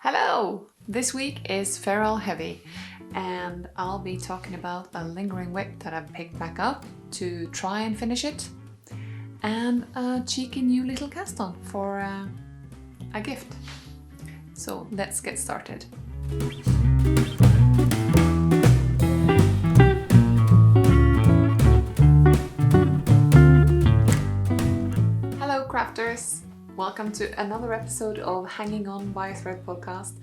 Hello! This week is Feral Heavy and I'll be talking about a lingering whip that I've picked back up to try and finish it, and a cheeky new little cast on for a gift. So let's get started. Hello crafters! Welcome to another episode of Hanging On by a Thread podcast.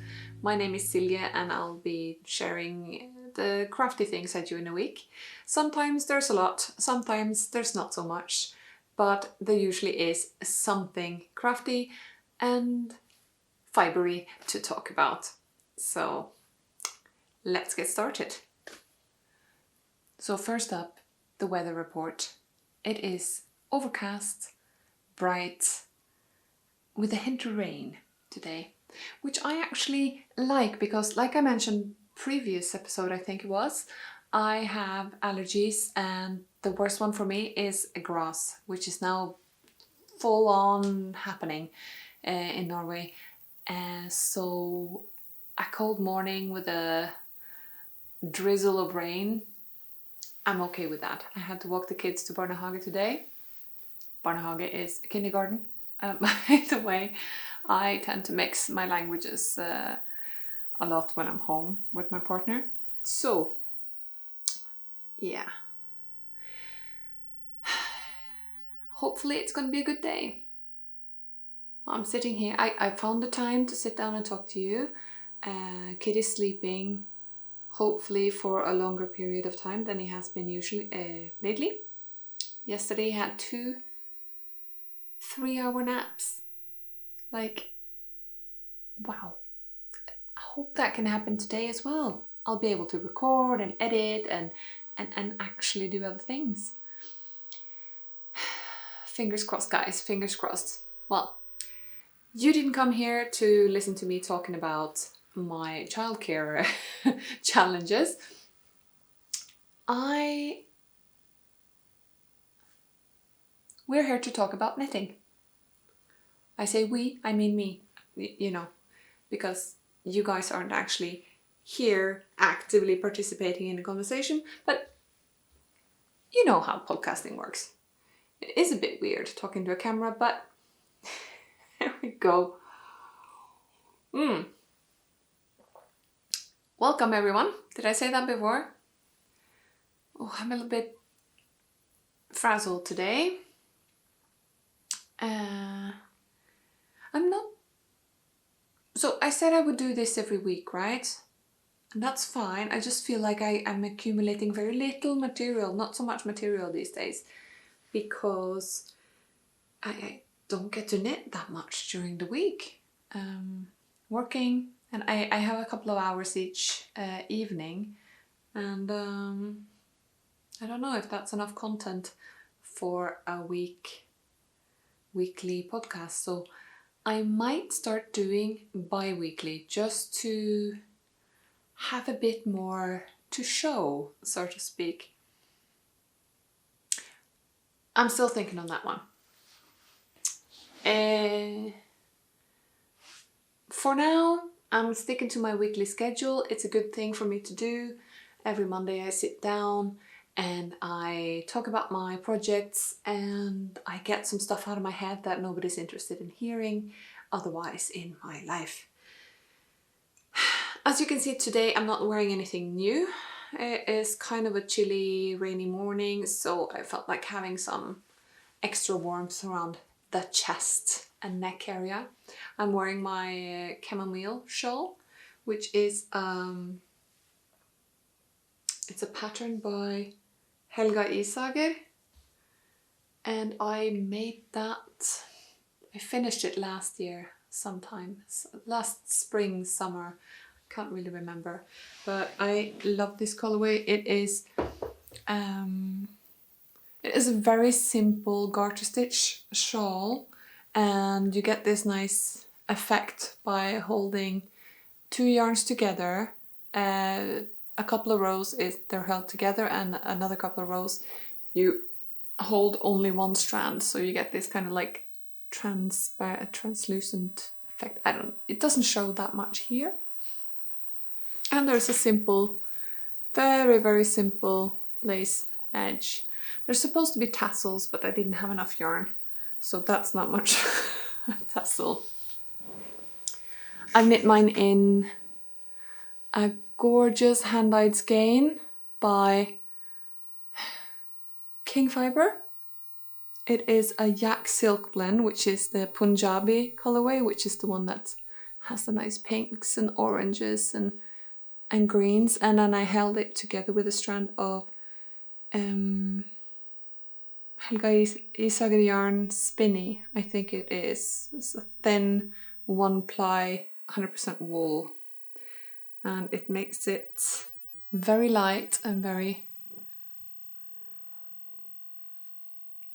My name is Silje and I'll be sharing the crafty things I do in a week. Sometimes there's a lot, sometimes there's not so much, but there usually is something crafty and fibery to talk about. So let's get started. So first up, the weather report. It is overcast, bright, with a hint of rain today, which I actually like because, like I mentioned previous episode, I think it was, I have allergies and the worst one for me is grass, which is now full on happening in Norway. So a cold morning with a drizzle of rain, I'm okay with that. I had to walk the kids to Barnehage today. Barnehage is kindergarten. By the way, I tend to mix my languages a lot when I'm home with my partner. So, yeah. Hopefully it's going to be a good day. I'm sitting here. I found the time to sit down and talk to you. Kid is sleeping, hopefully for a longer period of time than he has been usually lately. Yesterday he had 2 3-hour naps. Like, wow. I hope that can happen today as well. I'll be able to record and edit and actually do other things. Fingers crossed, guys. Fingers crossed. Well, you didn't come here to listen to me talking about my childcare challenges. We're here to talk about knitting. I say we, I mean me, you know, because you guys aren't actually here actively participating in the conversation, but you know how podcasting works. It is a bit weird talking to a camera, but there we go. Welcome everyone. Did I say that before? Oh, I'm a little bit frazzled today. I'm not. So I said I would do this every week, right? And that's fine. I just feel like I'm accumulating very little material, not so much material these days, because I don't get to knit that much during the week. Working, and I have a couple of hours each evening, and I don't know if that's enough content for a weekly podcast, so I might start doing bi-weekly just to have a bit more to show, so to speak. I'm still thinking on that one. For now, I'm sticking to my weekly schedule. It's a good thing for me to do. Every Monday I sit down and I talk about my projects and I get some stuff out of my head that nobody's interested in hearing otherwise in my life. As you can see today, I'm not wearing anything new. It is kind of a chilly, rainy morning, so I felt like having some extra warmth around the chest and neck area. I'm wearing my Camomille Shawl, which is it's a pattern by Helga Isager, and I made that, I finished it last year sometime, last spring, summer, can't really remember, but I love this colorway. It is a very simple garter stitch shawl, and you get this nice effect by holding 2 yarns together. A couple of rows they're held together, and another couple of rows you hold only one strand, so you get this kind of like translucent In fact, it doesn't show that much here. And there's a simple, very, very simple lace edge. There's supposed to be tassels, but I didn't have enough yarn, so that's not much tassel. I've knit mine in a gorgeous hand-dyed skein by King Fibre. It is a yak silk blend, which is the Punjabi colorway, which is the one that has the nice pinks and oranges and greens. And then I held it together with a strand of Helga Isager yarn Spinny, I think it is. It's a thin 1-ply 100% wool, and it makes it very light and very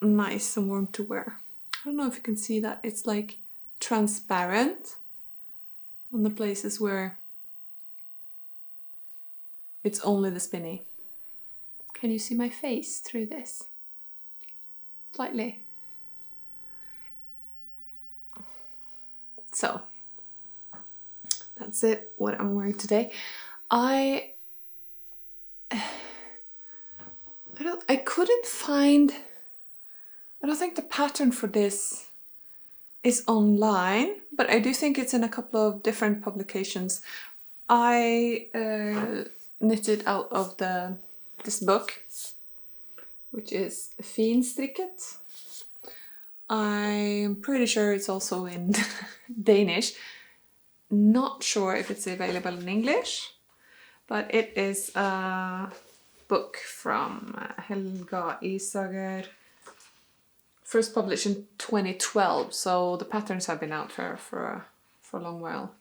nice and warm to wear. I don't know if you can see that. It's like transparent on the places where it's only the spinny. Can you see my face through this? Slightly. So that's it, what I'm wearing today. I couldn't find, I don't think the pattern for this is online, but I do think it's in a couple of different publications. I knitted out of this book, which is Finstrikket. I'm pretty sure it's also in Danish. Not sure if it's available in English, but it is a book from Helga Isager, first published in 2012, so the patterns have been out there for a long while.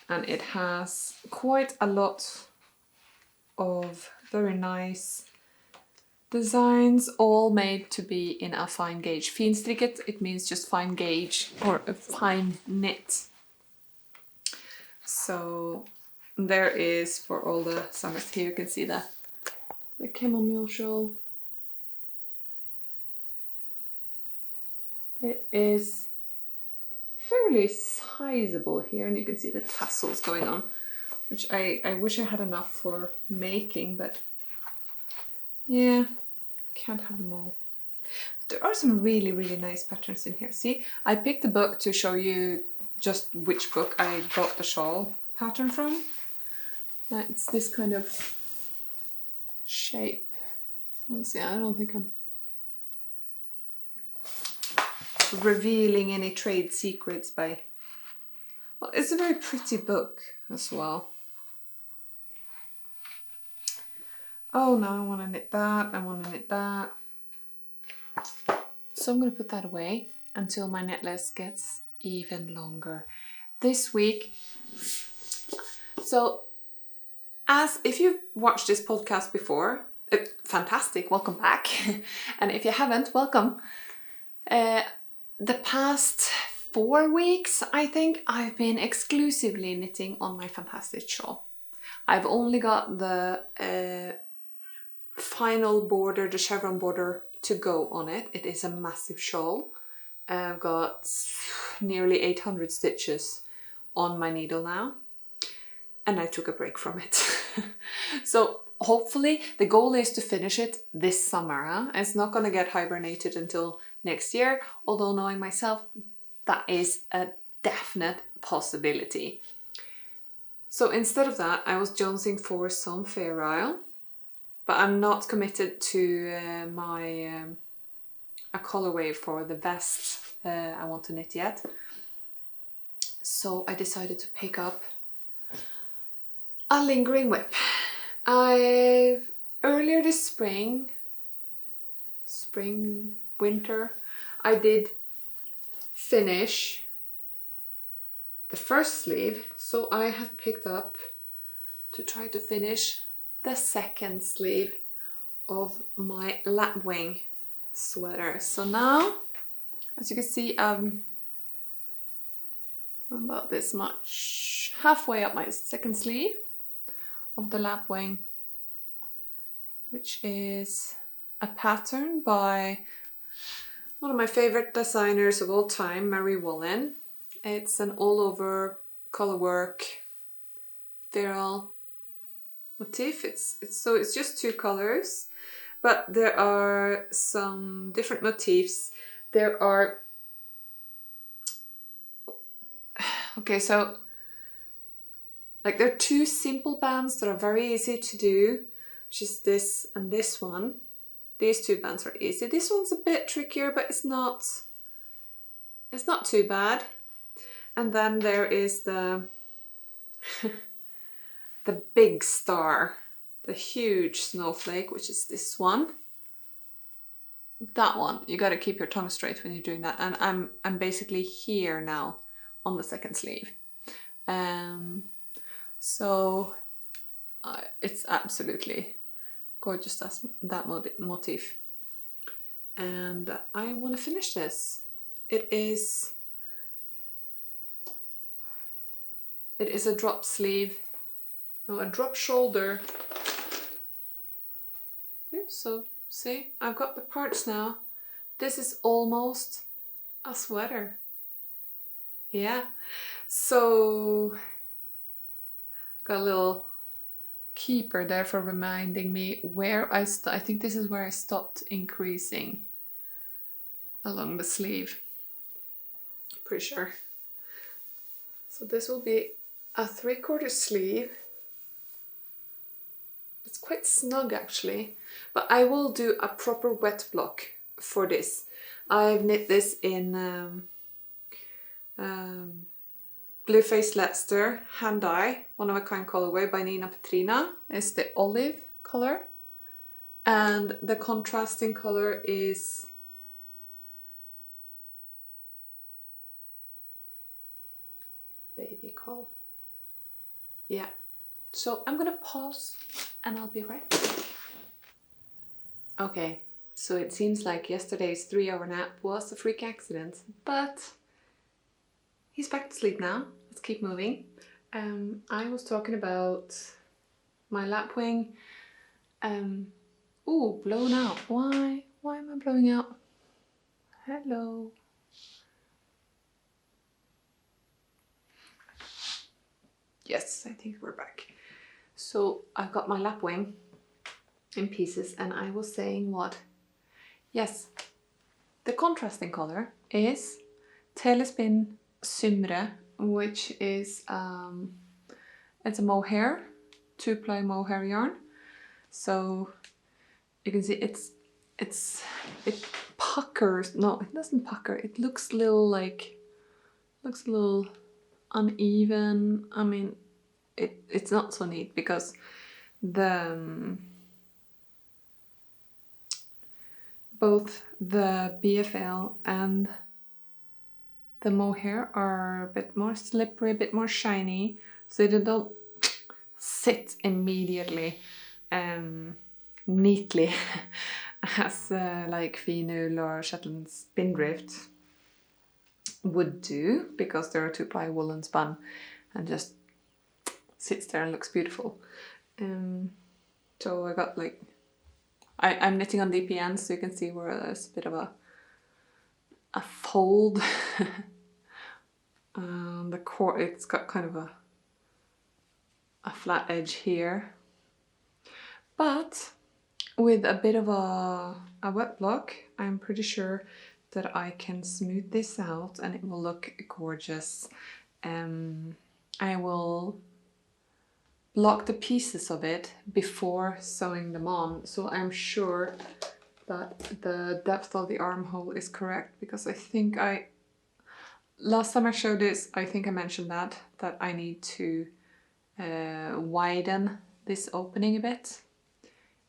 And it has quite a lot of very nice designs, all made to be in a fine gauge. Finstrikket, it means just fine gauge or a fine knit. So there is for all the summers. Here you can see the Camomille Shawl. It is fairly sizable here, and you can see the tassels going on, which I wish I had enough for making, but yeah, can't have them all. But there are some really, really nice patterns in here. See, I picked the book to show you just which book I got the shawl pattern from. It's this kind of shape. Let's see, I don't think I'm revealing any trade secrets by... Well, it's a very pretty book as well. Oh, now I want to knit that, I want to knit that. So I'm going to put that away until my knit list gets even longer. This week, so if you've watched this podcast before, fantastic, welcome back. And if you haven't, welcome. The past 4 weeks, I think, I've been exclusively knitting on my fantastic shawl. I've only got the final border, the chevron border, to go on it. It is a massive shawl. I've got nearly 800 stitches on my needle now, and I took a break from it. So hopefully the goal is to finish it this summer. Huh? It's not going to get hibernated until next year, although knowing myself, that is a definite possibility. So instead of that, I was jonesing for some Fair Isle, but I'm not committed to a colorway for the vest I want to knit yet. So I decided to pick up a lingering whip. Earlier this winter, I did finish the first sleeve, so I have picked up to try to finish the second sleeve of my Lapwing sweater. So now, as you can see, I'm about this much, halfway up my second sleeve of the Lapwing, which is a pattern by one of my favorite designers of all time, Marie Wallin. It's an all over color work viral motif. It's just 2 colors, but there are some different motifs. There are, okay, so like there are 2 simple bands that are very easy to do, which is this and this one. These 2 bands are easy. This one's a bit trickier, but it's not too bad. And then there is the the big star, the huge snowflake, which is this one. That one, you got to keep your tongue straight when you're doing that. And I'm basically here now on the second sleeve. So it's absolutely gorgeous, that motif. And I want to finish this. It is a drop sleeve, a drop shoulder. So see, I've got the parts now. This is almost a sweater. Yeah, so got a little keeper there for reminding me where I think this is where I stopped increasing along the sleeve. Pretty sure. So this will be a 3/4 sleeve. It's quite snug actually, but I will do a proper wet block for this. I've knit this in Blue Faced Leicester hand dye, one of a kind colorway by Nina Petrina. It's the olive color, and the contrasting color is baby coal. Yeah. So I'm gonna pause and I'll be right back. Okay, so it seems like yesterday's 3-hour nap was a freak accident, but he's back to sleep now. Let's keep moving. I was talking about my lapwing. Ooh, blown out. Why am I blowing out? Hello. Yes, I think we're back. So I've got my lapwing in pieces, and I was saying what? Yes, the contrasting color is Telespin Symre, which is it's a mohair, 2-ply mohair yarn. So you can see it puckers. No, it doesn't pucker. It looks a little uneven. I mean, it's not so neat because the both the BFL and the mohair are a bit more slippery, a bit more shiny, so they don't sit immediately neatly as like Finull or Shetland Spindrift would do, because they're a 2-ply woolen spun and just sits there and looks beautiful. So I got like, I'm knitting on DPN, so you can see where there's a bit of a fold. The core, it's got kind of a flat edge here, but with a bit of a wet block, I'm pretty sure that I can smooth this out and it will look gorgeous. I will block the pieces of it before sewing them on, so I'm sure that the depth of the armhole is correct, because I think last time I showed this, I think I mentioned that I need to widen this opening a bit.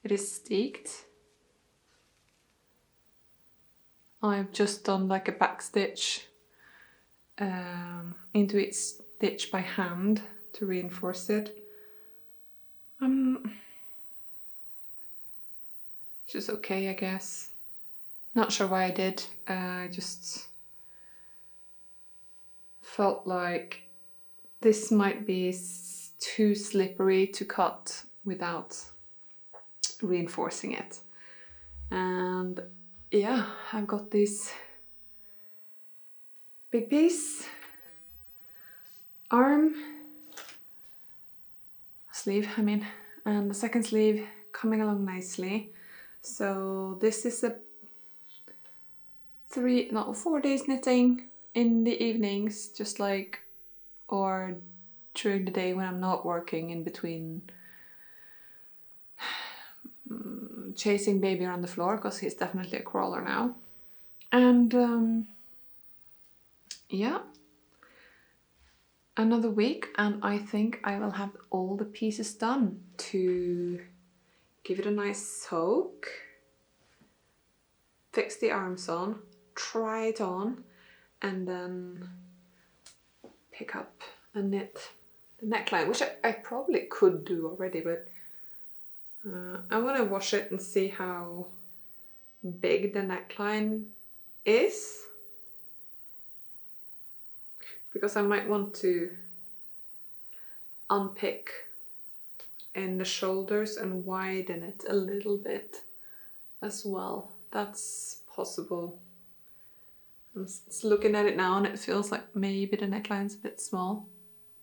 It is steeked. I've just done like a back stitch into each stitch by hand to reinforce it. Which is okay, I guess. Not sure why I did. I just felt like this might be too slippery to cut without reinforcing it. And yeah, I've got this big piece arm sleeve, I mean, and the second sleeve coming along nicely. So this is a 4 days knitting in the evenings, just like, or during the day when I'm not working, in between chasing baby around the floor, because he's definitely a crawler now. And yeah, another week and I think I will have all the pieces done to give it a nice soak, fix the arms on, try it on, and then pick up and knit the neckline, which I probably could do already, but I want to wash it and see how big the neckline is, because I might want to unpick in the shoulders and widen it a little bit as well. That's possible. I'm looking at it now and it feels like maybe the neckline's a bit small,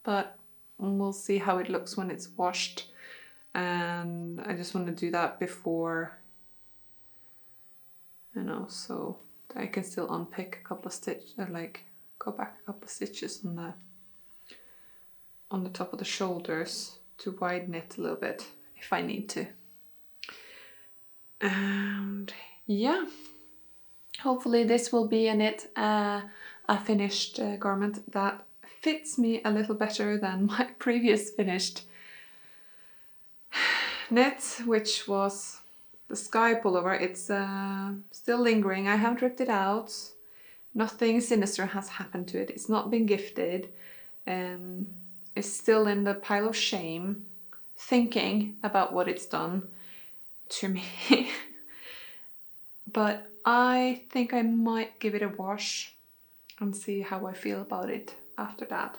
but we'll see how it looks when it's washed. And I just want to do that before, you know, so I can still unpick a couple of stitches, or like go back a couple of stitches on the top of the shoulders to widen it a little bit if I need to. And yeah, hopefully this will be a finished garment that fits me a little better than my previous finished knit, which was the sky pullover. It's still lingering. I haven't ripped it out. Nothing sinister has happened to it. It's not been gifted. It's still in the pile of shame, thinking about what it's done to me. But I think I might give it a wash and see how I feel about it after that.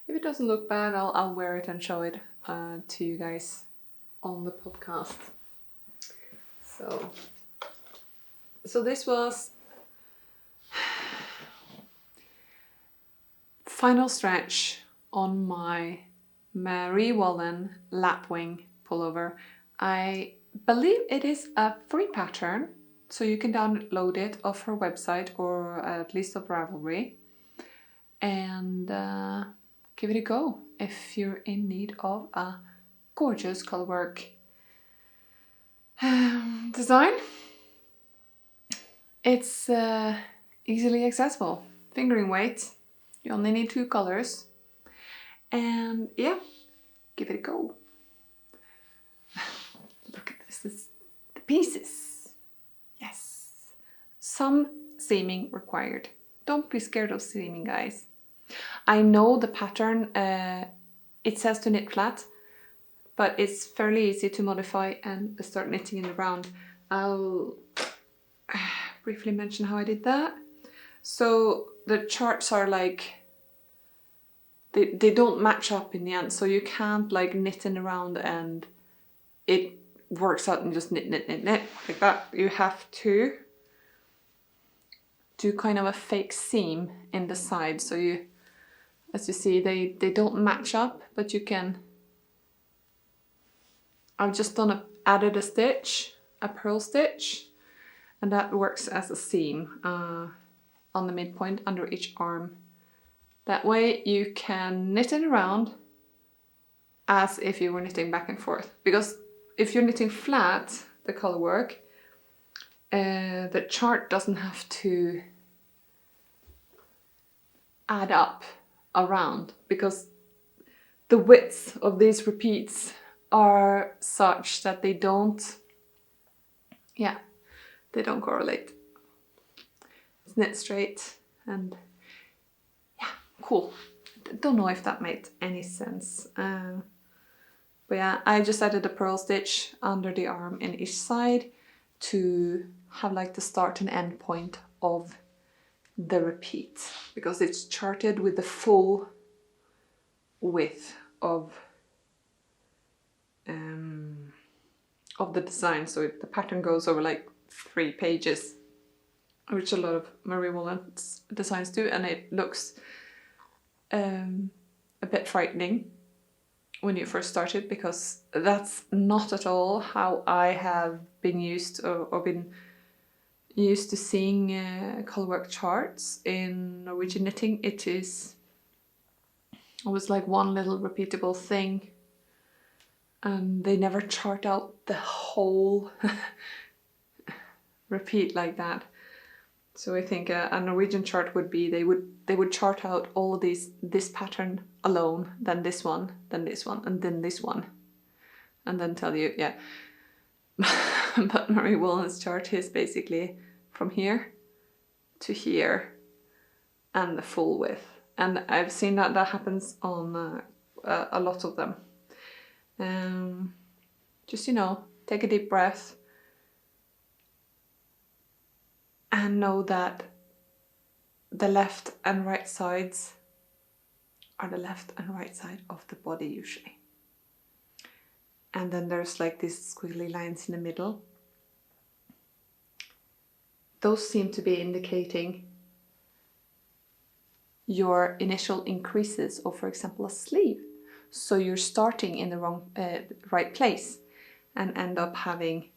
If it doesn't look bad, I'll wear it and show it to you guys on the podcast. So this was final stretch on my Marie Wallin Lapwing Pullover. I believe it is a free pattern, so you can download it off her website, or at least of Ravelry, and give it a go if you're in need of a gorgeous colorwork design. It's easily accessible, fingering weight. You only need 2 colors, and yeah, give it a go. Look at this is the pieces. Yes, some seaming required. Don't be scared of seaming, guys. I know the pattern, it says to knit flat, but it's fairly easy to modify and start knitting in the round. I'll briefly mention how I did that. So the charts are like, they don't match up in the end, so you can't like knit in the round and it works out and just knit like that. You have to do kind of a fake seam in the side, so you, as you see, they don't match up, but you can. I've just added a stitch, a purl stitch, and that works as a seam on the midpoint under each arm. That way you can knit it around as if you were knitting back and forth. Because if you're knitting flat, the color work, the chart doesn't have to add up around, because the width of these repeats are such that they don't correlate. It's knit straight, and yeah, cool. Don't know if that made any sense. But yeah, I just added a purl stitch under the arm in each side to have like the start and end point of the repeat, because it's charted with the full width of the design. So the pattern goes over like 3 pages, which a lot of Marie Wallin designs do, and it looks a bit frightening when you first started, because that's not at all how I have been used or been used to seeing colorwork charts in Norwegian knitting. It was like one little repeatable thing, and they never chart out the whole repeat like that. So I think a Norwegian chart would be they would chart out all of this pattern alone, then this one, and then this one, and then tell you, yeah. But Marie Wallin's chart is basically from here to here and the full width, and I've seen that happens on a lot of them. Just, you know, take a deep breath and know that the left and right sides are the left and right side of the body usually. And then there's like these squiggly lines in the middle. Those seem to be indicating your initial increases of, for example, a sleeve. So you're starting in the wrong, right place and end up having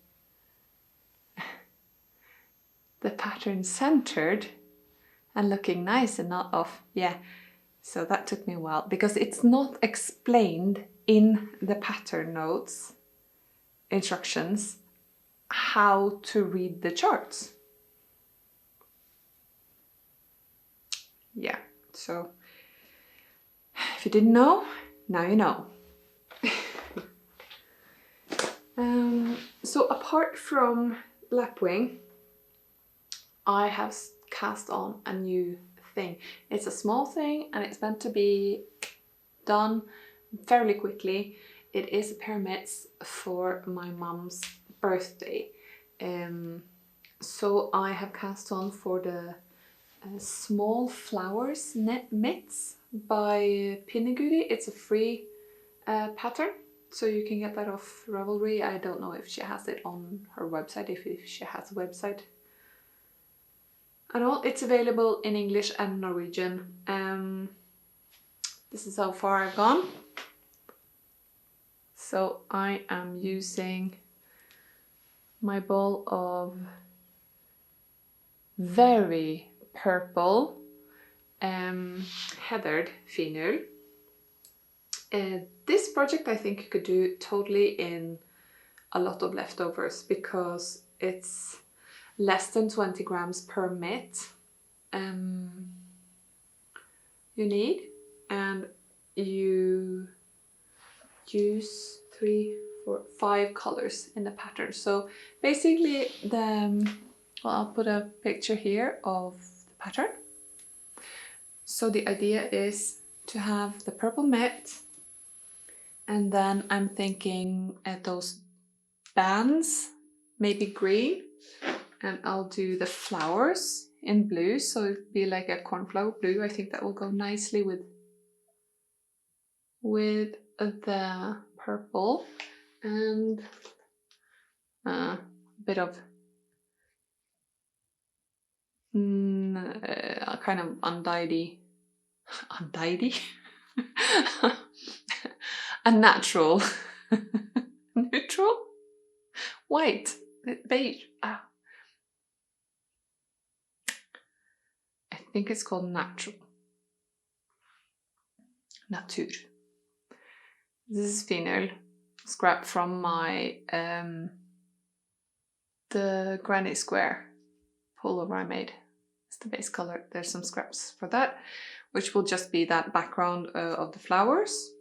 the pattern centered and looking nice and not off. Yeah, so that took me a while because it's not explained in the pattern notes, instructions, how to read the charts. Yeah, so if you didn't know, now you know. So apart from Lapwing, I have cast on a new thing. It's a small thing and it's meant to be done fairly quickly. It is a pair of mitts for my mum's birthday. So I have cast on for the Small Flowers Knit Mitts by Pinneguri. It's a free pattern, so you can get that off Ravelry. I don't know if she has it on her website, if she has a website at all. It's available in English and Norwegian. This is how far I've gone. So I am using my ball of very purple heathered Finull. This project I think you could do totally in a lot of leftovers because it's less than 20 grams per mitt you need, and you use 3, 4, 5 colors in the pattern. So basically well, I'll put a picture here of the pattern. So the idea is to have the purple mitt, and then I'm thinking at those bands, maybe green, and I'll do the flowers in blue, so it'd be like a cornflower blue. I think that will go nicely with the purple, and a bit of kind of undyed a natural neutral white beige. I think it's called natur. This is Finull, scrap from my the Granny Square pullover I made. It's the base color. There's some scraps for that, which will just be that background of the flowers.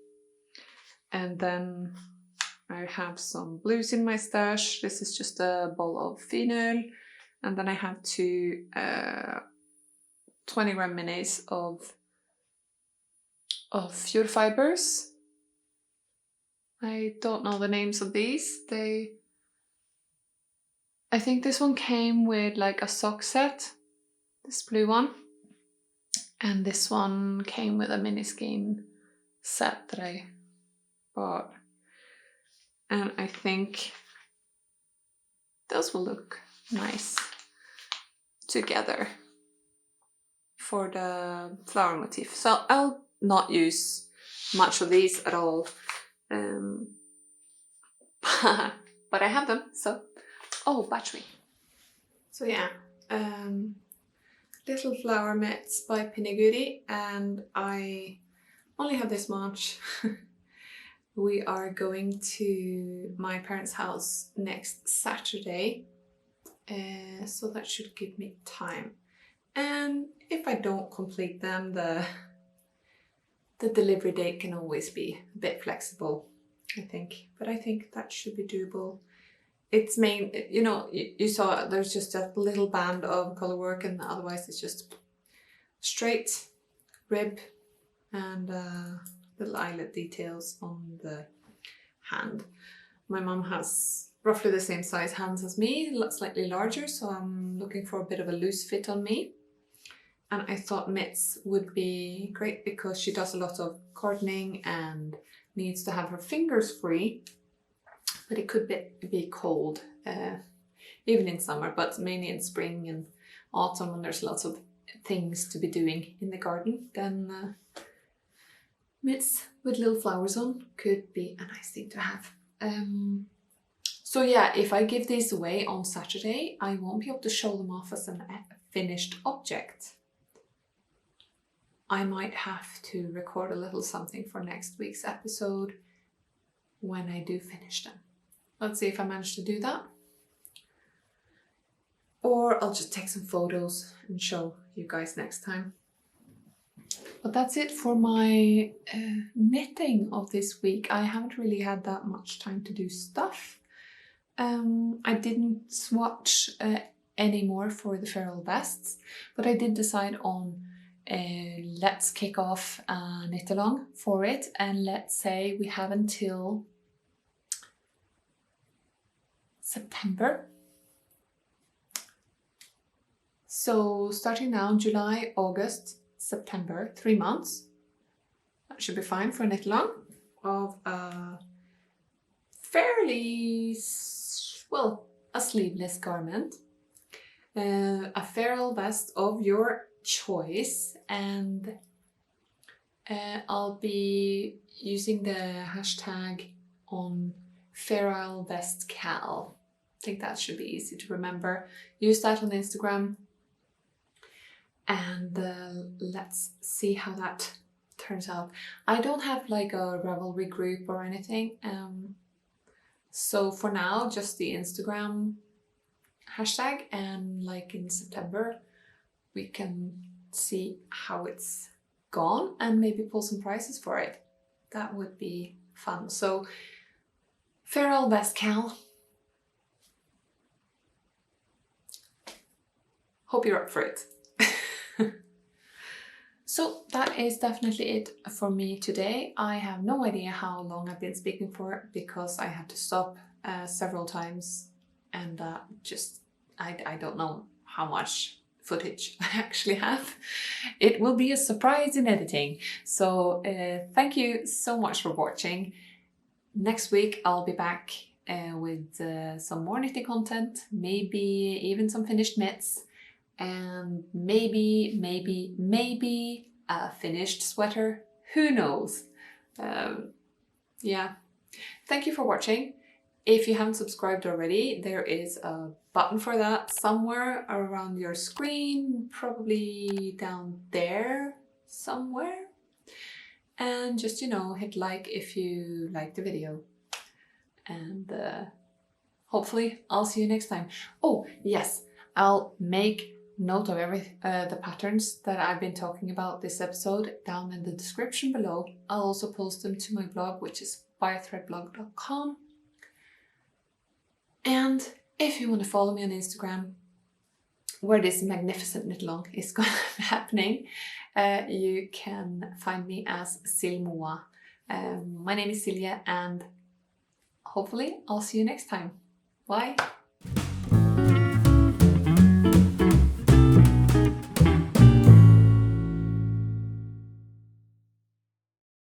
And then I have some blues in my stash. This is just a ball of Finull. And then I have two 20 gram minis of FjordFibres. I don't know the names of these. I think this one came with like a sock set, this blue one. And this one came with a mini skein set that I bought. And I think those will look nice together for the flower motif. So I'll not use much of these at all. But I have them, so... Oh, battery. So yeah, little flower mitts by Pinneguri, and I only have this much. We are going to my parents' house next Saturday, so that should give me time. And if I don't complete them, the delivery date can always be a bit flexible, I think. But I think that should be doable. It's main, you know, you saw there's just a little band of color work, and otherwise it's just straight rib and little eyelet details on the hand. My mum has roughly the same size hands as me, slightly larger, so I'm looking for a bit of a loose fit on me. And I thought mitts would be great because she does a lot of gardening and needs to have her fingers free, but it could be cold, even in summer, but mainly in spring and autumn when there's lots of things to be doing in the garden. Then mitts with little flowers on could be a nice thing to have. So yeah, if I give these away on Saturday, I won't be able to show them off as a finished object. I might have to record a little something for next week's episode when I do finish them. Let's see if I manage to do that. Or I'll just take some photos and show you guys next time. But that's it for my knitting of this week. I haven't really had that much time to do stuff. I didn't swatch any more for the feral vests, but I did decide on let's kick off a knit along for it, and let's say we have until September. So starting now, July, August, September, 3 months. That should be fine for a knit along of a fairly, well, a sleeveless garment. A feral vest of your choice, and I'll be using the hashtag on feral vest cal. I think that should be easy to remember. Use that on Instagram, and let's see how that turns out. I don't have like a Ravelry group or anything, so for now just the Instagram hashtag, and like in September we can see how it's gone and maybe pull some prizes for it. That would be fun. So feral vest cal. Hope you're up for it. So that is definitely it for me today. I have no idea how long I've been speaking for because I had to stop several times, and I don't know how much footage I actually have. It will be a surprise in editing. So thank you so much for watching. Next week I'll be back with some more knitting content, maybe even some finished mitts, and maybe a finished sweater. Who knows? Yeah. Thank you for watching. If you haven't subscribed already, there is a button for that somewhere around your screen, probably down there somewhere. And just, you know, hit like if you like the video. And hopefully I'll see you next time. Oh, yes, I'll make note of the patterns that I've been talking about this episode down in the description below. I'll also post them to my blog, which is bythreadblog.com. And if you want to follow me on Instagram, where this magnificent knit along is going to be happening, you can find me as Silmoa. My name is Silja, and hopefully I'll see you next time. Bye!